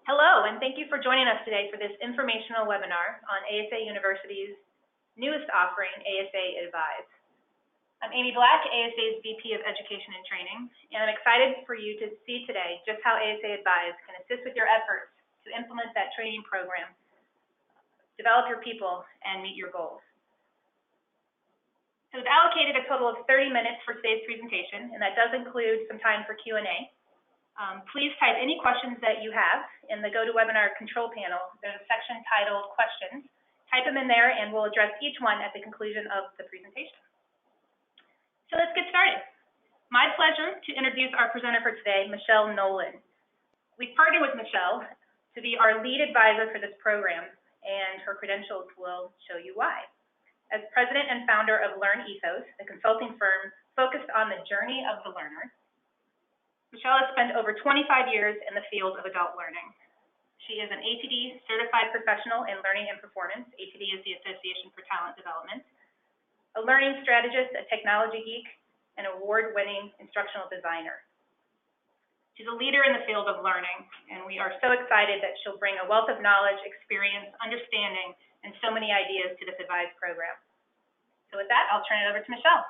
Hello, and thank you for joining us today for this informational webinar on ASA University's newest offering, ASA ADVISE. I'm Amy Black, ASA's VP of Education and Training, and I'm excited for you to see today just how ASA ADVISE can assist with your efforts to implement that training program, develop your people, and meet your goals. So we've allocated a total of 30 minutes for today's presentation, and that does include some time for Q&A. Please type any questions that you have in the GoToWebinar control panel. There's a section titled Questions. Type them in there and we'll address each one at the conclusion of the presentation. So let's get started. My pleasure to introduce our presenter for today, Michelle Nolan. We've partnered with Michelle to be our lead advisor for this program, and her credentials will show you why. As president and founder of Learn Ethos, a consulting firm focused on the journey of the learner, Michelle has spent over 25 years in the field of adult learning. She is an ATD certified professional in learning and performance. ATD is the Association for Talent Development, a learning strategist, a technology geek, and award-winning instructional designer. She's a leader in the field of learning, and we are so excited that she'll bring a wealth of knowledge, experience, understanding, and so many ideas to this ADVISE program. So with that, I'll turn it over to Michelle.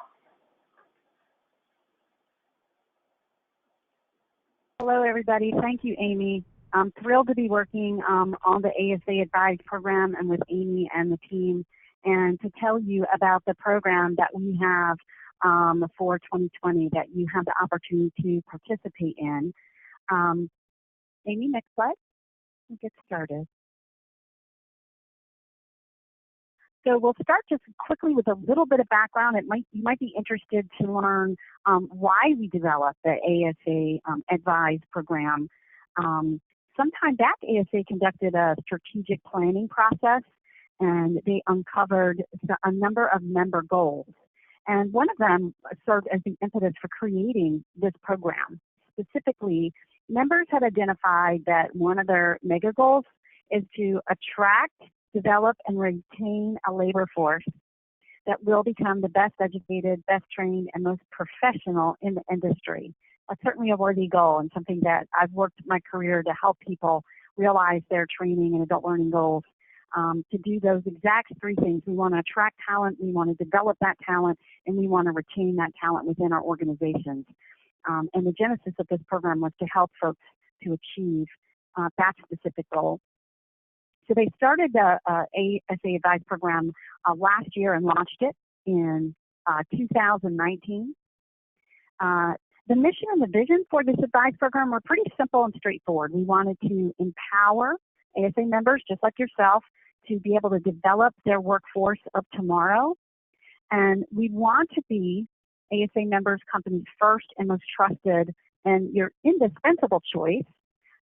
Hello, everybody. Thank you, Amy. I'm thrilled to be working on the ASA ADVISE program and with Amy and the team, and to tell you about the program that we have for 2020 that you have the opportunity to participate in. Amy, next slide. We'll get started. So we'll start just quickly with a little bit of background. You might be interested to learn why we developed the ASA ADVISE program. Sometime back, ASA conducted a strategic planning process, and they uncovered a number of member goals. And one of them served as the impetus for creating this program. Specifically, members had identified that one of their mega goals is to attract, develop, and retain a labor force that will become the best educated, best trained, and most professional in the industry. That's certainly a worthy goal and something that I've worked my career to help people realize their training and adult learning goals. To do those exact three things. We want to attract talent, we want to develop that talent, and we want to retain that talent within our organizations. And the genesis of this program was to help folks to achieve that specific goal. So they started the ASA ADVISE program last year and launched it in 2019. The mission and the vision for this ADVISE program were pretty simple and straightforward. We wanted to empower ASA members, just like yourself, to be able to develop their workforce of tomorrow. And we want to be ASA members' company's first and most trusted and your indispensable choice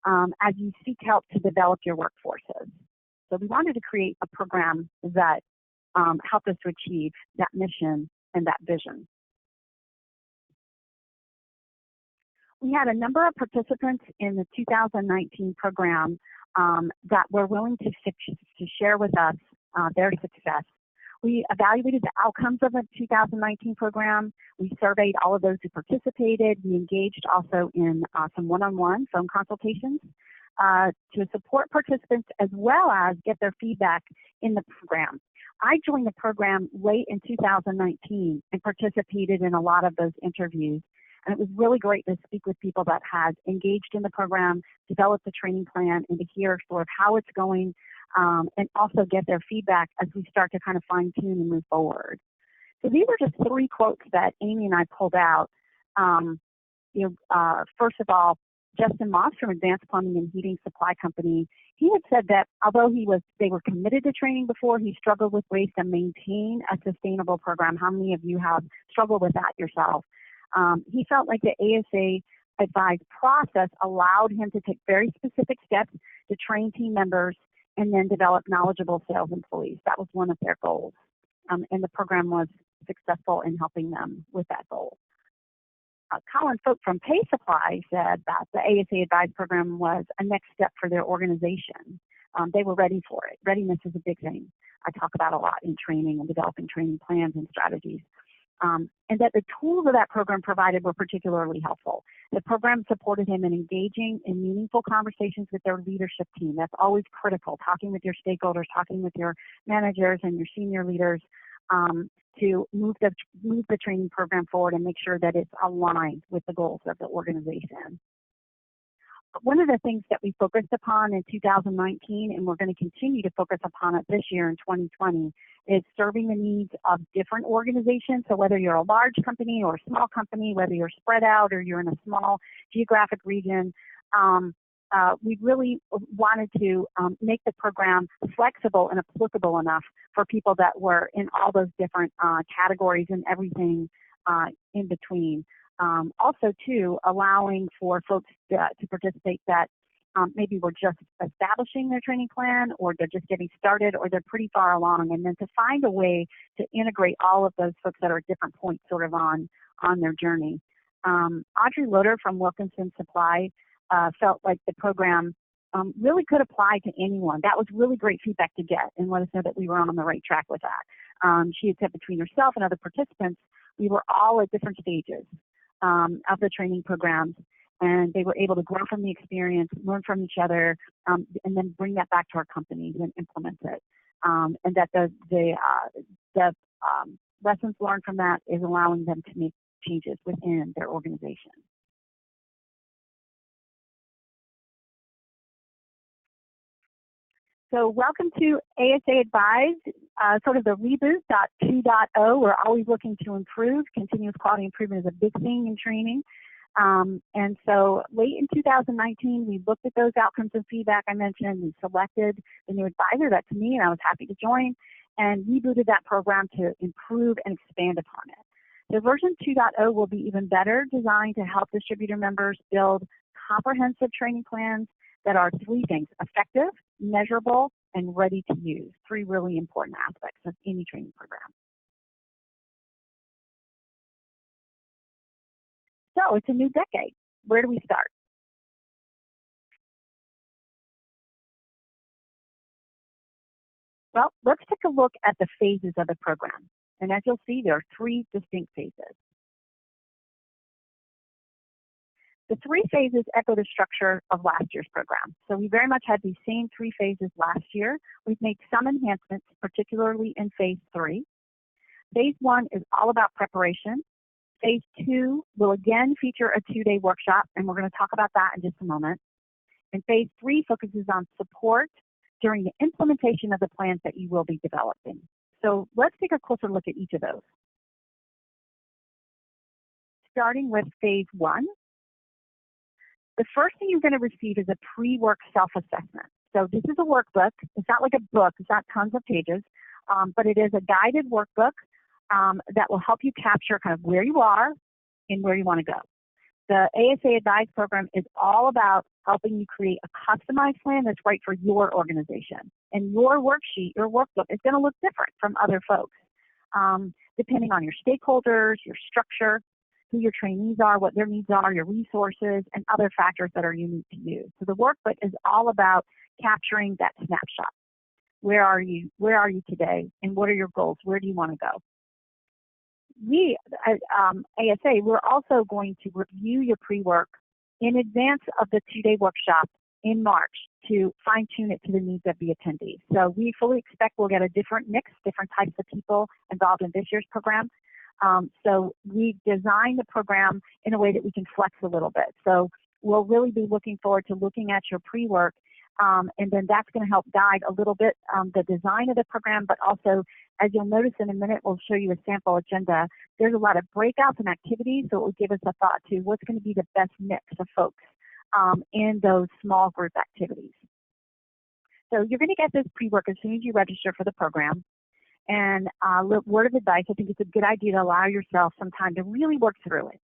as you seek help to develop your workforces. So we wanted to create a program that helped us to achieve that mission and that vision. We had a number of participants in the 2019 program that were willing to share with us their success. We evaluated the outcomes of the 2019 program. We surveyed all of those who participated. We engaged also in some one-on-one phone consultations to support participants as well as get their feedback in the program. I joined the program late in 2019 and participated in a lot of those interviews. And it was really great to speak with people that had engaged in the program, developed the training plan, and to hear sort of how it's going, and also get their feedback as we start to kind of fine-tune and move forward. So these are just three quotes that Amy and I pulled out. First of all, Justin Moss from Advanced Plumbing and Heating Supply Company, he had said that although they were committed to training before, he struggled with ways to maintain a sustainable program. How many of you have struggled with that yourself? He felt like the ASA ADVISE process allowed him to take very specific steps to train team members and then develop knowledgeable sales employees. That was one of their goals, and the program was successful in helping them with that goal. Colin Folk from Pay Supply said that the ASA ADVISE program was a next step for their organization. They were ready for it. Readiness is a big thing I talk about a lot in training and developing training plans and strategies. and that the tools of that program provided were particularly helpful. The program supported him in engaging in meaningful conversations with their leadership team. That's always critical, talking with your stakeholders, talking with your managers and your senior leaders to move the training program forward and make sure that it's aligned with the goals of the organization. One of the things that we focused upon in 2019, and we're going to continue to focus upon it this year in 2020, is serving the needs of different organizations. So whether you're a large company or a small company, whether you're spread out or you're in a small geographic region, we really wanted to make the program flexible and applicable enough for people that were in all those different categories and everything in between. Also, too, allowing for folks to participate that maybe were just establishing their training plan, or they're just getting started, or they're pretty far along, and then to find a way to integrate all of those folks that are at different points sort of on their journey. Audrey Loader from Wilkinson Supply felt like the program really could apply to anyone. That was really great feedback to get and let us know that we were on the right track with that. She had said between herself and other participants, we were all at different stages of the training programs, and they were able to grow from the experience, learn from each other, and then bring that back to our companies and implement it. And that the lessons learned from that is allowing them to make changes within their organization. So welcome to ASA ADVISE, sort of the reboot 2.0. We're always looking to improve. Continuous quality improvement is a big thing in training. And so late in 2019, we looked at those outcomes and feedback I mentioned. We selected the new advisor, that's me, and I was happy to join, and rebooted that program to improve and expand upon it. The version 2.0 will be even better, designed to help distributor members build comprehensive training plans that are three things: effective, measurable, and ready to use. Three really important aspects of any training program. So it's a new decade. Where do we start? Well, let's take a look at the phases of the program. And as you'll see, there are three distinct phases. The three phases echo the structure of last year's program. So we very much had these same three phases last year. We've made some enhancements, particularly in phase 3. Phase 1 is all about preparation. Phase 2 will again feature a 2-day workshop, and we're going to talk about that in just a moment. And phase 3 focuses on support during the implementation of the plans that you will be developing. So let's take a closer look at each of those. Starting with phase 1. The first thing you're going to receive is a PreWork self-assessment. So this is a workbook. It's not like a book. It's not tons of pages, but it is a guided workbook that will help you capture kind of where you are and where you want to go. The ASA ADVISE program is all about helping you create a customized plan that's right for your organization. And your worksheet, your workbook, is going to look different from other folks, depending on your stakeholders, your structure, who your trainees are, what their needs are, your resources, and other factors that are unique to you. So the workbook is all about capturing that snapshot. Where are you today, and what are your goals? Where do you want to go? We at ASA, we're also going to review your pre-work in advance of the 2-day workshop in March to fine-tune it to the needs of the attendees. So we fully expect we'll get a different mix, different types of people involved in this year's program. So we've designed the program in a way that we can flex a little bit. So we'll really be looking forward to looking at your pre-work, and then that's going to help guide a little bit the design of the program, but also, as you'll notice in a minute, we'll show you a sample agenda. There's a lot of breakouts and activities, so it will give us a thought to what's going to be the best mix of folks in those small group activities. So you're going to get this pre-work as soon as you register for the program. And word of advice, I think it's a good idea to allow yourself some time to really work through it.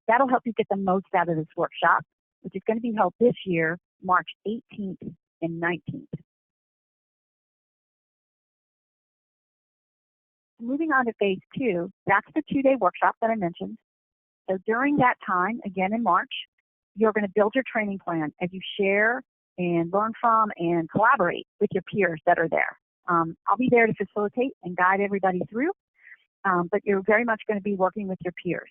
That'll help you get the most out of this workshop, which is going to be held this year, March 18th and 19th. Moving on to phase 2, that's the 2-day workshop that I mentioned. So during that time, again in March, you're going to build your training plan as you share and learn from and collaborate with your peers that are there. I'll be there to facilitate and guide everybody through. but you're very much going to be working with your peers.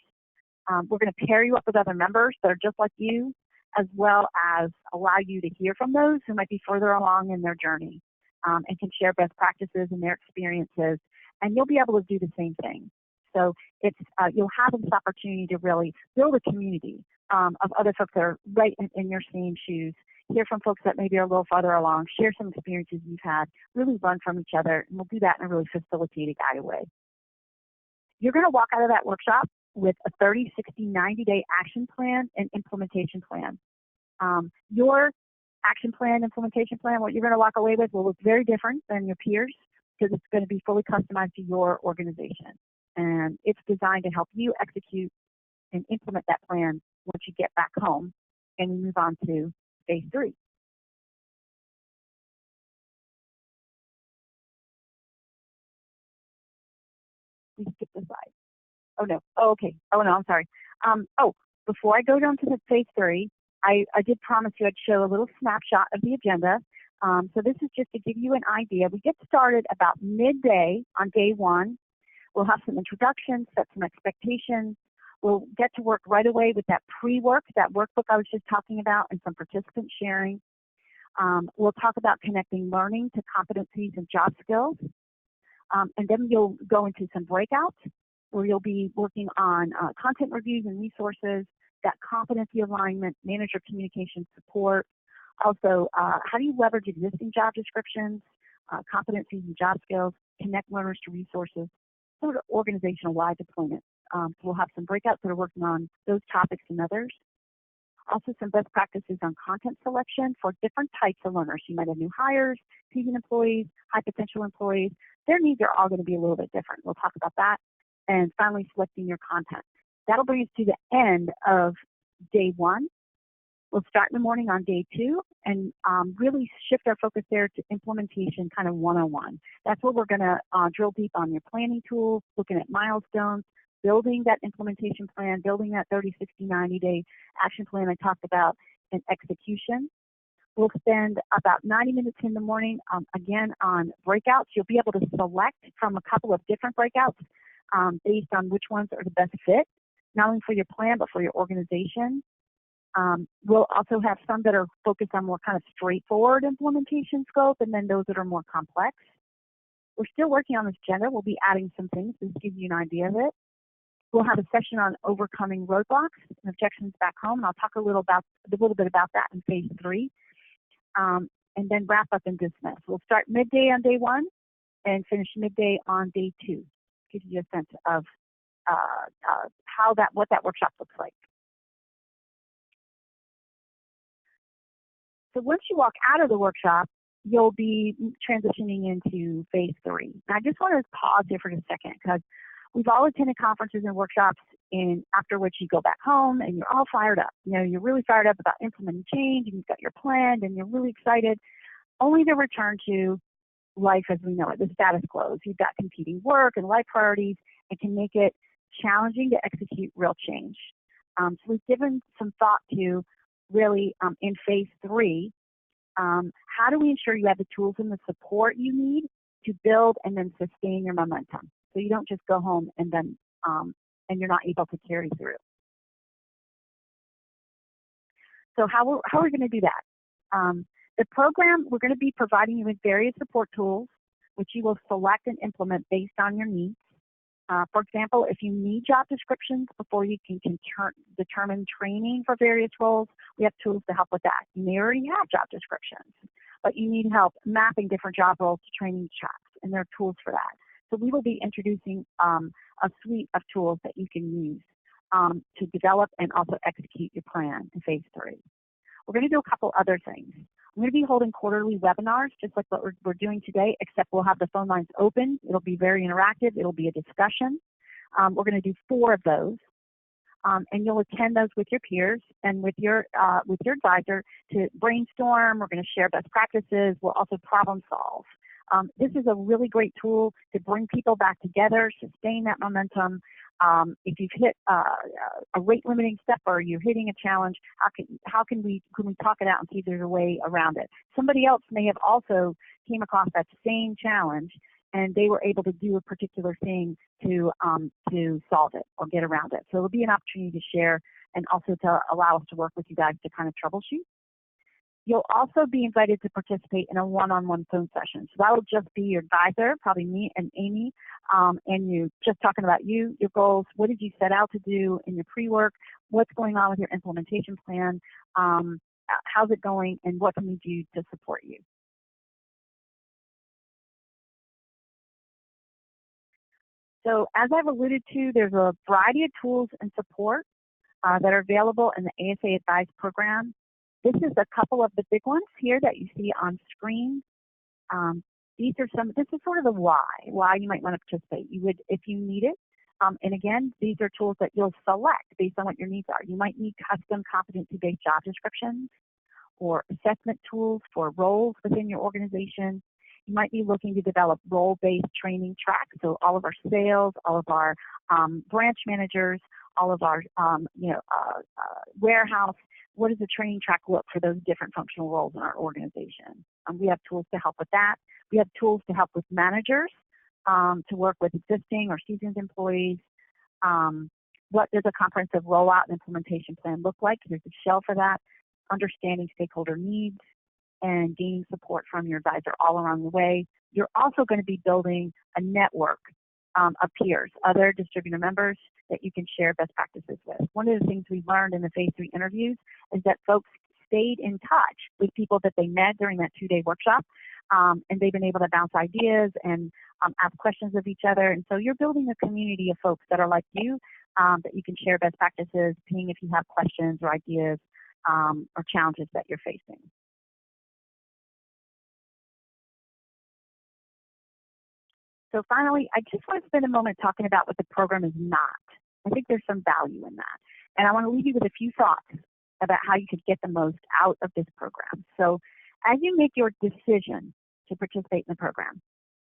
We're going to pair you up with other members that are just like you, as well as allow you to hear from those who might be further along in their journey and can share best practices and their experiences, and you'll be able to do the same thing. So it's you'll have this opportunity to really build a community of other folks that are right in your same shoes, hear from folks that maybe are a little farther along, share some experiences you've had, really learn from each other, and we'll do that in a really facilitated, guided way. You're going to walk out of that workshop with a 30, 60, 90-day action plan and implementation plan. Your action plan, implementation plan, what you're going to walk away with will look very different than your peers because it's going to be fully customized to your organization. And it's designed to help you execute and implement that plan once you get back home and we move on to phase 3. Please skip the slide. Oh, no. Oh, okay. Oh, no, I'm sorry. Before I go down to the phase 3, I did promise you I'd show a little snapshot of the agenda. So this is just to give you an idea. We get started about midday on day 1. We'll have some introductions, set some expectations. We'll get to work right away with that pre-work, that workbook I was just talking about, and some participant sharing. We'll talk about connecting learning to competencies and job skills. And then you'll go into some breakouts where you'll be working on content reviews and resources, that competency alignment, manager communication support. Also, how do you leverage existing job descriptions, competencies and job skills, connect learners to resources, sort of organizational-wide deployment. So we'll have some breakouts that are working on those topics and others. Also some best practices on content selection for different types of learners. You might have new hires, seasoned employees, high potential employees. Their needs are all going to be a little bit different. We'll talk about that. And finally, selecting your content. That'll bring us to the end of day 1. We'll start in the morning on day 2 and really shift our focus there to implementation kind of 101. That's where we're going to drill deep on your planning tools, looking at milestones, building that implementation plan, building that 30, 60, 90-day action plan I talked about, and execution. We'll spend about 90 minutes in the morning, again, on breakouts. You'll be able to select from a couple of different breakouts based on which ones are the best fit, not only for your plan, but for your organization. We'll also have some that are focused on more kind of straightforward implementation scope, and then those that are more complex. We're still working on this agenda. We'll be adding some things to give you an idea of it. We'll have a session on overcoming roadblocks and objections back home, and I'll talk a little bit about that in phase 3, and then wrap up and dismiss. We'll start midday on day 1 and finish midday on day 2. Gives you a sense of what that workshop looks like. So once you walk out of the workshop, you'll be transitioning into phase 3. And I just want to pause here for a second because we've all attended conferences and workshops after which you go back home and you're all fired up. You know, you're really fired up about implementing change and you've got your plan and you're really excited, only to return to life as we know it, the status quo. You've got competing work and life priorities and can make it challenging to execute real change. So we've given some thought to really in phase 3, how do we ensure you have the tools and the support you need to build and then sustain your momentum? So you don't just go home and then and you're not able to carry through. So how are we going to do that? The program, we're going to be providing you with various support tools, which you will select and implement based on your needs. For example, if you need job descriptions before you can determine training for various roles, we have tools to help with that. You may already have job descriptions, but you need help mapping different job roles to training tracks, and there are tools for that. So we will be introducing a suite of tools that you can use to develop and also execute your plan in phase 3. We're going to do a couple other things. I'm going to be holding quarterly webinars, just like what we're doing today, except we'll have the phone lines open. It'll be very interactive. It'll be a discussion. We're going to do 4 of those, and you'll attend those with your peers and with your advisor to brainstorm. We're going to share best practices. We'll also problem solve. This is a really great tool to bring people back together, sustain that momentum. If you've hit a rate limiting step or you're hitting a challenge, how can we talk it out and see if there's a way around it? Somebody else may have also came across that same challenge and they were able to do a particular thing to solve it or get around it. So it'll be an opportunity to share and also to allow us to work with you guys to kind of troubleshoot. You'll also be invited to participate in a one-on-one phone session. So that will just be your advisor, probably me and Amy, and you just talking about you, your goals, what did you set out to do in your pre-work, what's going on with your implementation plan, how's it going, and what can we do to support you. So as I've alluded to, there's a variety of tools and support that are available in the ASA ADVISE program. This is a couple of the big ones here that you see on screen. This is sort of the why you might want to participate. You would, if you need it. And again, these are tools that you'll select based on what your needs are. You might need custom competency-based job descriptions or assessment tools for roles within your organization. You might be looking to develop role-based training tracks. So all of our sales, all of our branch managers, all of our warehouse. What does the training track look for those different functional roles in our organization? We have tools to help with that. We have tools to help with managers to work with existing or seasoned employees. What does a comprehensive rollout and implementation plan look like? There's a shell for that. Understanding stakeholder needs and gaining support from your advisor all around the way. You're also going to be building a network of peers, other distributor members that you can share best practices with. One of the things we learned in the phase 3 interviews is that folks stayed in touch with people that they met during that 2-day workshop, and they've been able to bounce ideas and ask questions of each other. And so you're building a community of folks that are like you, that you can share best practices, ping if you have questions or ideas or challenges that you're facing. So finally, I just want to spend a moment talking about what the program is not. I think there's some value in that. And I want to leave you with a few thoughts about how you could get the most out of this program. So as you make your decision to participate in the program,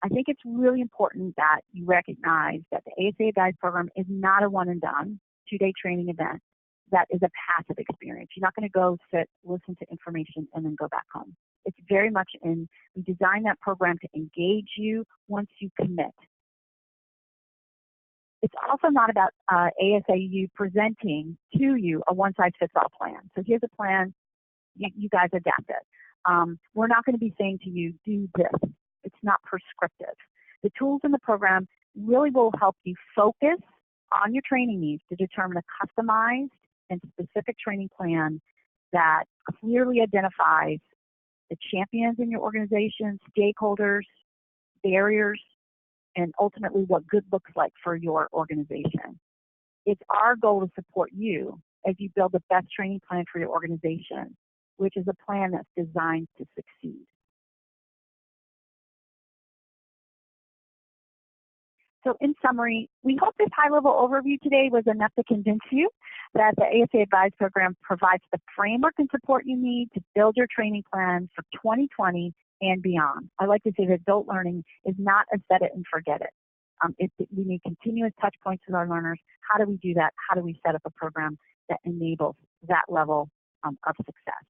I think it's really important that you recognize that the ASA ADVISE program is not a one and done 2-day training event that is a passive experience. You're not going to go sit, listen to information, and then go back home. It's very much we designed that program to engage you once you commit. It's also not about ASAU presenting to you a one-size-fits-all plan. So here's a plan, you guys adapt it. We're not going to be saying to you, do this. It's not prescriptive. The tools in the program really will help you focus on your training needs to determine a customized and specific training plan that clearly identifies the champions in your organization, stakeholders, barriers, and ultimately what good looks like for your organization. It's our goal to support you as you build the best training plan for your organization, which is a plan that's designed to succeed. So in summary, we hope this high-level overview today was enough to convince you that the ASA ADVISE program provides the framework and support you need to build your training plan for 2020 and beyond. I like to say that adult learning is not a set it and forget it. We need continuous touch points with our learners. How do we do that? How do we set up a program that enables that level of success?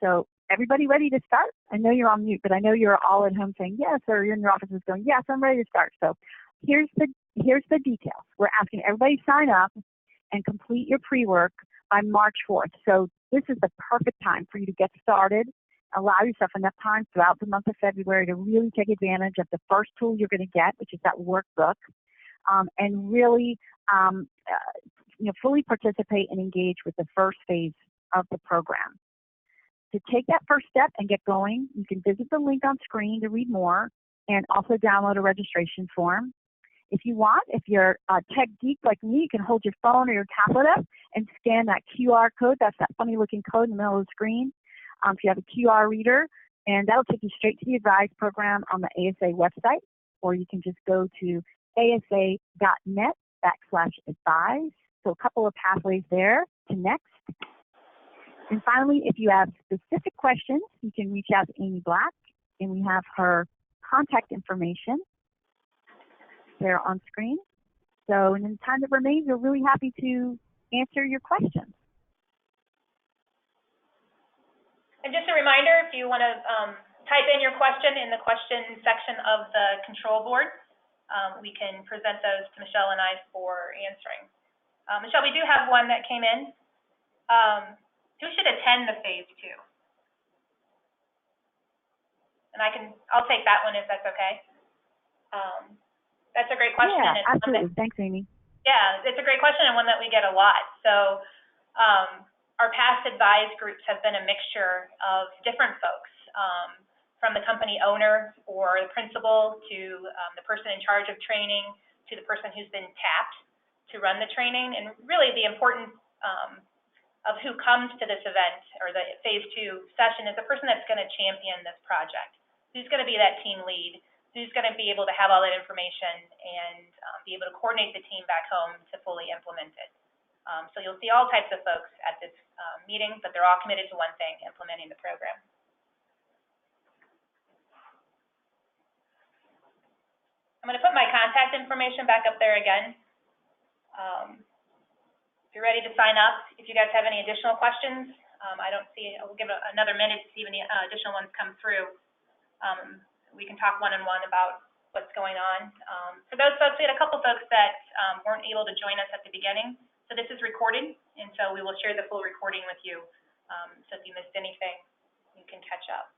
So everybody ready to start? I know you're on mute, but I know you're all at home saying yes, or you're in your offices going, yes, I'm ready to start. So here's the details. We're asking everybody to sign up and complete your pre-work by March 4th. So this is the perfect time for you to get started. Allow yourself enough time throughout the month of February to really take advantage of the first tool you're going to get, which is that workbook, and really fully participate and engage with the first phase of the program. To take that first step and get going, you can visit the link on screen to read more and also download a registration form. If you want, if you're a tech geek like me, you can hold your phone or your tablet up and scan that QR code. That's that funny looking code in the middle of the screen. If you have a QR reader, and that'll take you straight to the ADVISE program on the ASA website, or you can just go to asa.net/advise. So a couple of pathways there to next. And finally, if you have specific questions, you can reach out to Amy Black, and we have her contact information there on screen. So in the time that remains, we're really happy to answer your questions. And just a reminder, if you want to type in your question in the question section of the control board, we can present those to Michelle and I for answering. Michelle, we do have one that came in. Who should attend the phase 2? And I'll take that one if that's okay. That's a great question. Yeah, absolutely. Thanks, Amy. Yeah, it's a great question and one that we get a lot. So our past advise groups have been a mixture of different folks, from the company owner or the principal to the person in charge of training to the person who's been tapped to run the training. And really the importance of who comes to this event or the phase 2 session is the person that's going to champion this project. Who's going to be that team lead? Who's going to be able to have all that information and be able to coordinate the team back home to fully implement it. So you'll see all types of folks at this meeting, but they're all committed to one thing, implementing the program. I'm going to put my contact information back up there again. If you're ready to sign up, if you guys have any additional questions, I don't see, we'll give another minute to see if any additional ones come through. We can talk one-on-one about what's going on. For those folks, we had a couple folks that weren't able to join us at the beginning. So this is recorded, and so we will share the full recording with you. So if you missed anything, you can catch up.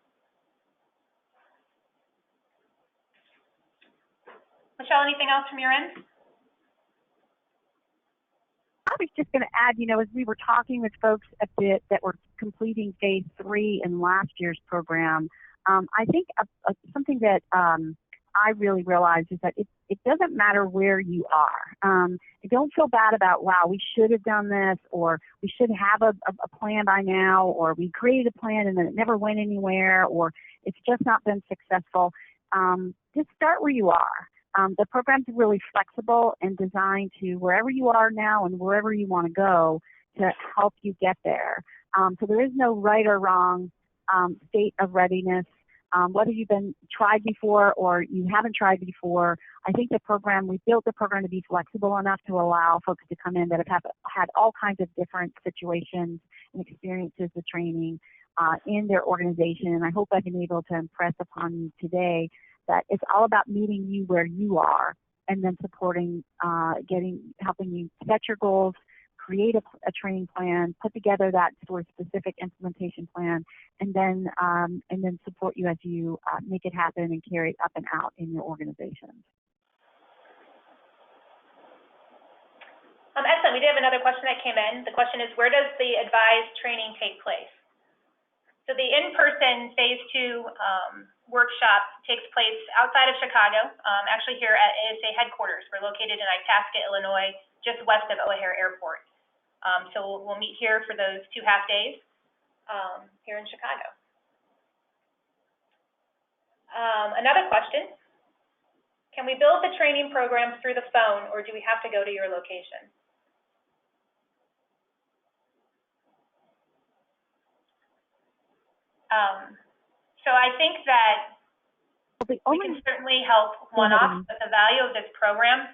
Michelle, anything else from your end? I was just going to add, you know, as we were talking with folks a bit that were completing phase 3 in last year's program, I think something that I really realized is that it doesn't matter where you are. Don't feel bad about, wow, we should have done this, or we should have a plan by now, or we created a plan and then it never went anywhere, or it's just not been successful. Just start where you are. The program's really flexible and designed to wherever you are now and wherever you want to go to help you get there. So there is no right or wrong state of readiness. Whether you've been tried before or you haven't tried before, I think we built the program to be flexible enough to allow folks to come in that have had all kinds of different situations and experiences with training in their organization. And I hope I've been able to impress upon you today that it's all about meeting you where you are and then supporting, helping you set your goals, create a training plan, put together that sort of specific implementation plan, and then support you as you make it happen and carry it up and out in your organization. Excellent. We did have another question that came in. The question is, where does the ADVISE training take place? So the in-person phase 2 workshop takes place outside of Chicago, actually here at ASA headquarters. We're located in Itasca, Illinois, just west of O'Hare Airport. So we'll meet here for those 2 half days here in Chicago. Another question, can we build the training programs through the phone, or do we have to go to your location? So I think that we can certainly help one-off, but the value of this program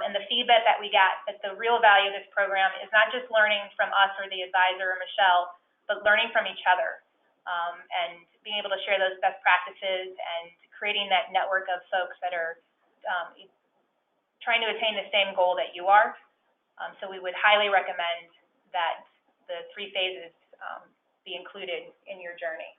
and the feedback that we got, that the real value of this program is not just learning from us or the advisor or Michelle, but learning from each other and being able to share those best practices and creating that network of folks that are trying to attain the same goal that you are. So we would highly recommend that the 3 phases be included in your journey.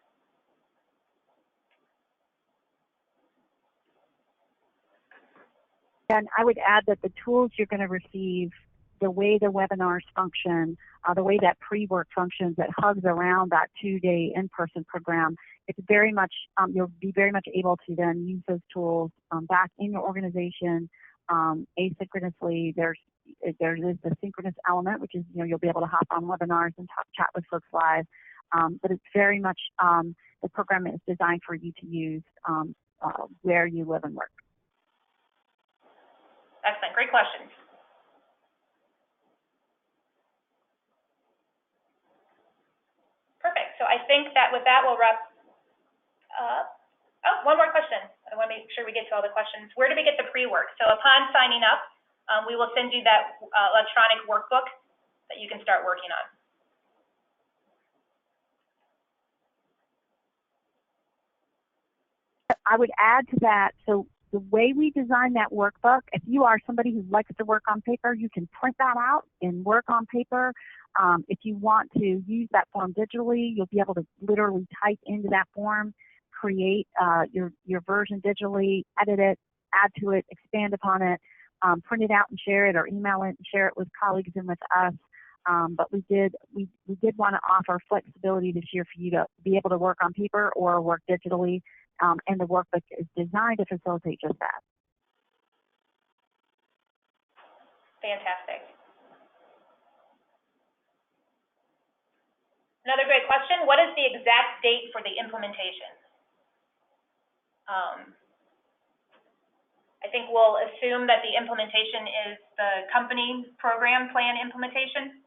And I would add that the tools you're going to receive, the way the webinars function, the way that PreWork functions, that hugs around that 2-day in-person program, it's very much, you'll be very much able to then use those tools back in your organization asynchronously. There is the synchronous element, which is, you'll be able to hop on webinars and chat with folks live. But it's very much, the program is designed for you to use where you live and work. Excellent, great questions. Perfect, so I think that with that we'll wrap up. Oh, one more question. I want to make sure we get to all the questions. Where do we get the pre-work? So upon signing up, we will send you that electronic workbook that you can start working on. I would add to that, so the way we design that workbook, if you are somebody who likes to work on paper, you can print that out and work on paper. If you want to use that form digitally, you'll be able to literally type into that form, create your version digitally, edit it, add to it, expand upon it, print it out and share it, or email it and share it with colleagues and with us. But we did want to offer flexibility this year for you to be able to work on paper or work digitally, and the workbook is designed to facilitate just that. Fantastic. Another great question, what is the exact date for the implementation? I think we'll assume that the implementation is the company program plan implementation.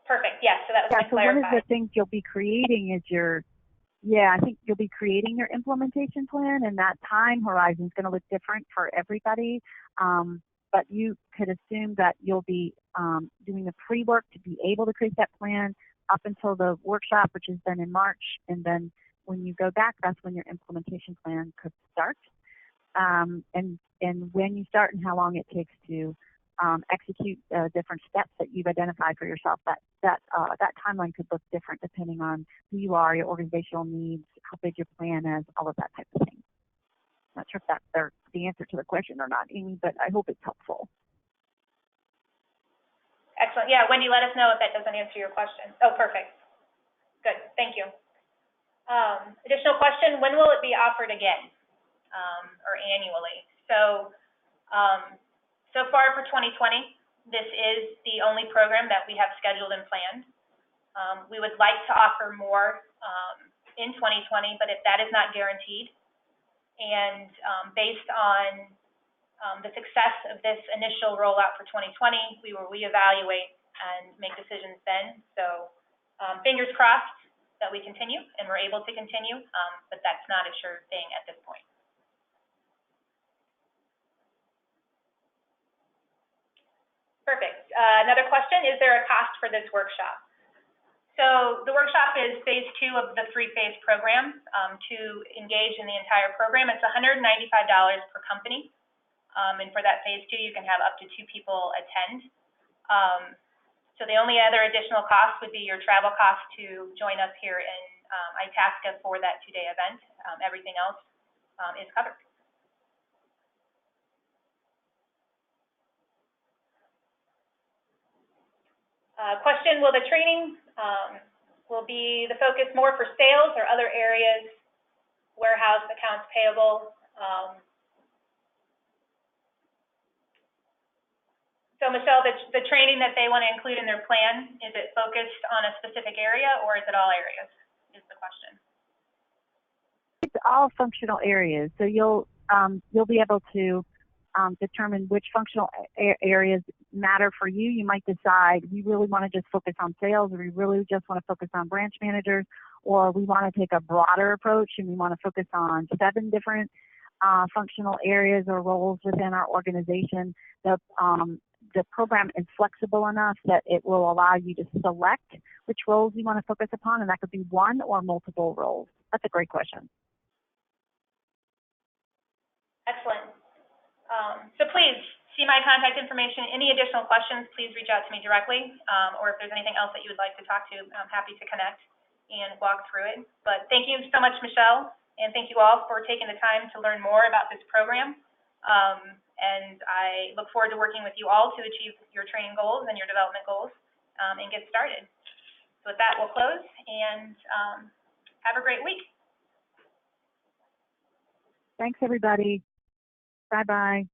Perfect, yes, so that was so one of the things you'll be creating is I think you'll be creating your implementation plan, and that time horizon is going to look different for everybody. But you could assume that you'll be doing the pre-work to be able to create that plan up until the workshop, which is then in March, and then when you go back, that's when your implementation plan could start. And when you start and how long it takes to execute different steps that you've identified for yourself, that timeline could look different depending on who you are, your organizational needs, how big your plan is, all of that type of thing. I'm not sure if that's the answer to the question or not, Amy, but I hope it's helpful. Excellent. Yeah, Wendy, let us know if that doesn't answer your question. Oh, perfect. Good. Thank you. Additional question, when will it be offered again, or annually? So, so far for 2020, this is the only program that we have scheduled and planned. We would like to offer more in 2020, but if that is not guaranteed, and based on the success of this initial rollout for 2020, we will reevaluate and make decisions then. So fingers crossed that we continue and we're able to continue, but that's not a sure thing at this point. Perfect. Another question, is there a cost for this workshop? So the workshop is phase 2 of the 3-phase program. To engage in the entire program, it's $195 per company. And for that phase 2, you can have up to 2 people attend. So the only other additional cost would be your travel cost to join us here in Itasca for that 2-day event. Everything else is covered. Question, will the training will be the focus more for sales or other areas, warehouse, accounts payable? So Michelle, the training that they want to include in their plan, is it focused on a specific area or is it all areas, is the question? It's all functional areas. So you'll be able to determine which functional areas matter for you. You might decide we really want to just focus on sales, or we really just want to focus on branch managers, or we want to take a broader approach and we want to focus on 7 different functional areas or roles within our organization. The program is flexible enough that it will allow you to select which roles you want to focus upon, and that could be 1 or multiple roles. That's a great question. Excellent. So please see my contact information. Any additional questions, please reach out to me directly, or if there's anything else that you would like to talk to, I'm happy to connect and walk through it. But thank you so much, Michelle, and thank you all for taking the time to learn more about this program. And I look forward to working with you all to achieve your training goals and your development goals, and get started. So with that, we'll close, and have a great week. Thanks, everybody. Bye-bye.